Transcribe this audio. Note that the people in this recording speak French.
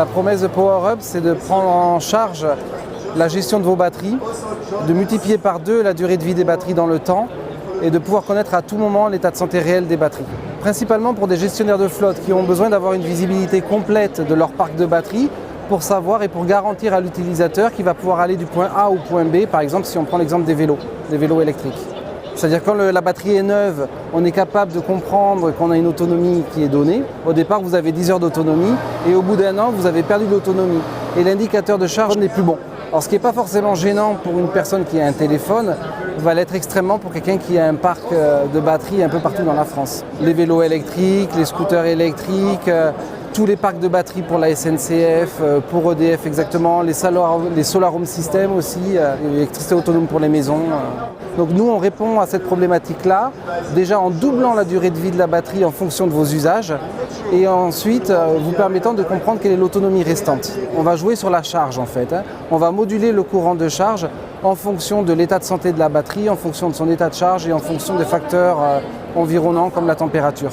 La promesse de PowerUp, c'est de prendre en charge la gestion de vos batteries, de multiplier par 2 la durée de vie des batteries dans le temps et de pouvoir connaître à tout moment l'état de santé réel des batteries. Principalement pour des gestionnaires de flotte qui ont besoin d'avoir une visibilité complète de leur parc de batteries pour savoir et pour garantir à l'utilisateur qu'il va pouvoir aller du point A au point B, par exemple si on prend l'exemple des vélos électriques. C'est-à-dire quand la batterie est neuve, on est capable de comprendre qu'on a une autonomie qui est donnée. Au départ, vous avez 10 heures d'autonomie et au bout d'un an, vous avez perdu de l'autonomie. Et l'indicateur de charge n'est plus bon. Alors ce qui n'est pas forcément gênant pour une personne qui a un téléphone, va l'être extrêmement pour quelqu'un qui a un parc de batterie un peu partout dans la France. Les vélos électriques, les scooters électriques, tous les parcs de batterie pour la SNCF, pour EDF exactement, les solar home systems aussi, l'électricité autonome pour les maisons. Donc nous on répond à cette problématique-là, déjà en doublant la durée de vie de la batterie en fonction de vos usages et ensuite vous permettant de comprendre quelle est l'autonomie restante. On va jouer sur la charge en fait, on va moduler le courant de charge en fonction de l'état de santé de la batterie, en fonction de son état de charge et en fonction des facteurs environnants comme la température.